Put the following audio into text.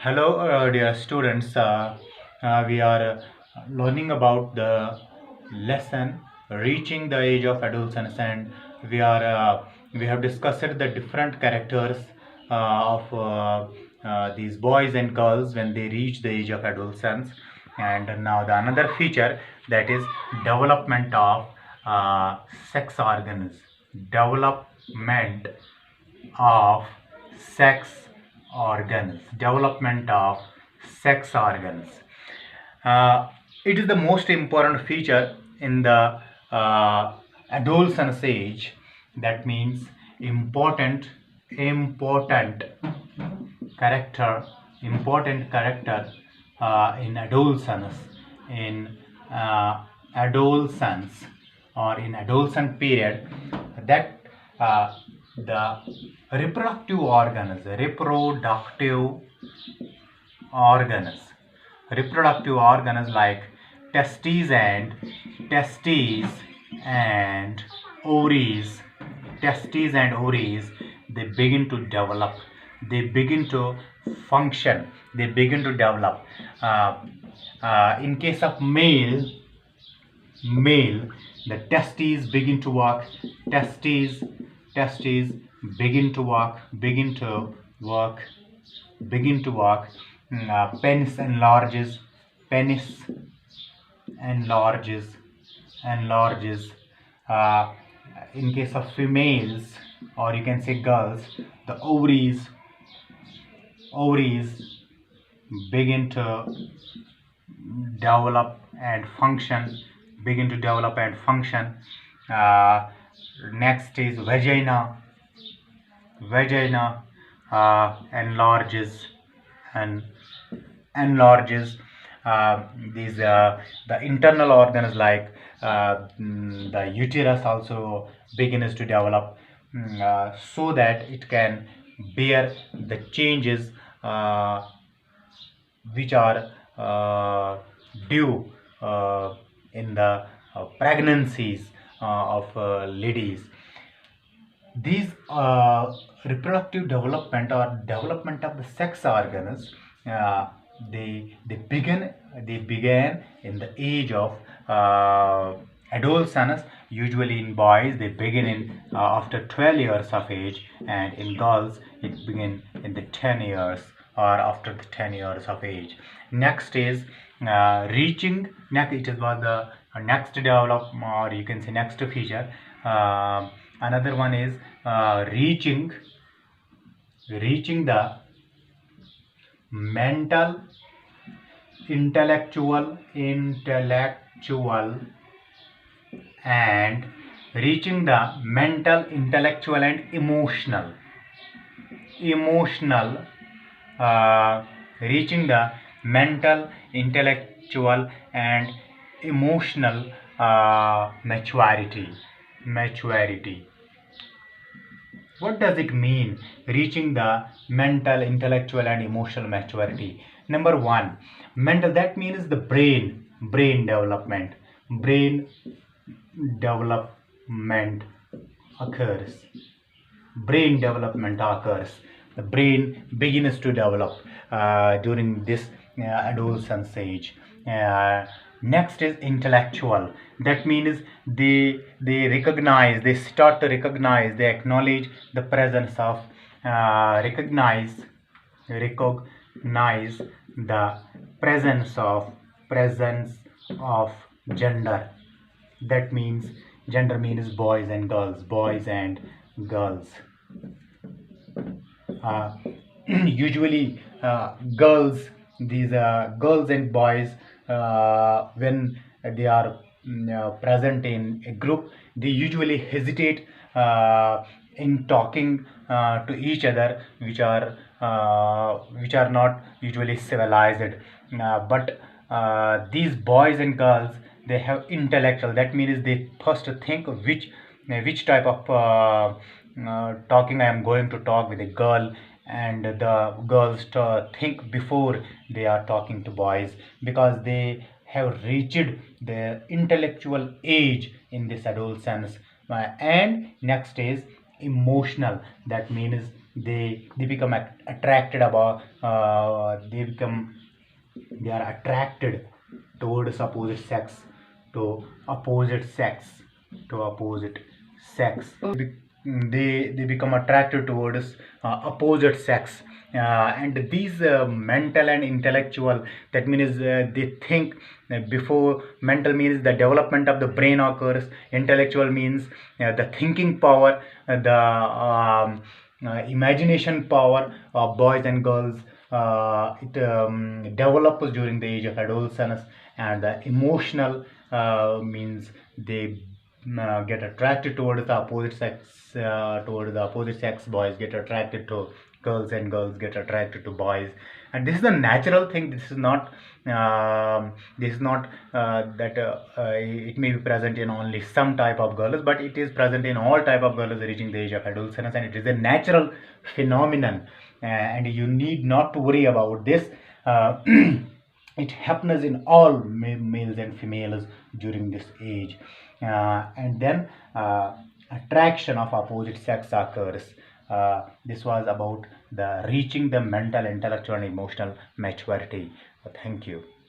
Hello, dear students. We are learning about the lesson reaching the age of adolescence, and we have discussed the different characters of these boys and girls when they reach the age of adolescence. And now the another feature, that is development of sex organs. Development of sex development of sex organs. It is the most important feature in the adolescence age. That means important character important character in in adolescence or in adolescent period, that the organs reproductive organs like testes and testes and ovaries they begin to develop, they begin to function, they begin to develop. In case of male, the testes begin to work, testes begin to work, begin to work. Penis enlarges, penis enlarges enlarges In case of females, or you can say girls, the ovaries begin to develop and function, uh, next is vagina enlarges and enlarges. These The internal organs like the uterus also begins to develop, so that it can bear the changes which are due in the pregnancies of ladies. These reproductive development or development of the sex organs, they began in the age of adolescence. Usually in boys they begin in after 12 years of age, and in girls it begin in the 10 years or after the 10 years of age. Next is reaching. Next, it was the next develop, or you can say next feature. Another one is reaching the mental, intellectual and reaching the mental, intellectual and emotional reaching the mental, intellectual and emotional maturity. What does it mean, reaching the mental, intellectual and emotional maturity? Number one, mental, that means the brain development occurs. The brain begins to develop during this adolescence age. Next is intellectual. That means they start to recognize, they acknowledge the presence of recognize the presence of gender. That means gender means boys and girls. uh, Usually these girls and boys, when they are present in a group, they usually hesitate in talking to each other, which are not usually civilized. But these boys and girls, they have intellectual. That means they first think which type of talking I am going to talk with a girl, and the girls think before they are talking to boys, because they have reached their intellectual age in this adolescence. And next is emotional. That means they become attracted about they are attracted towards opposite sex, to opposite sex opposite sex. They become attracted towards opposite sex, and these mental and intellectual, that means they think before. Mental means the development of the brain occurs, intellectual means the thinking power, the imagination power of boys and girls. It develops during the age of adolescence. And the emotional means they get attracted towards the opposite sex. Towards the opposite sex, boys get attracted to girls and girls get attracted to boys. And this is a natural thing. This is not that it may be present in only some type of girls, but it is present in all type of girls reaching the age of adolescence, and it is a natural phenomenon. And you need not to worry about this. It happens in all males and females during this age. And then attraction of opposite sex occurs. This was about the reaching the mental, intellectual, and emotional maturity. Thank you.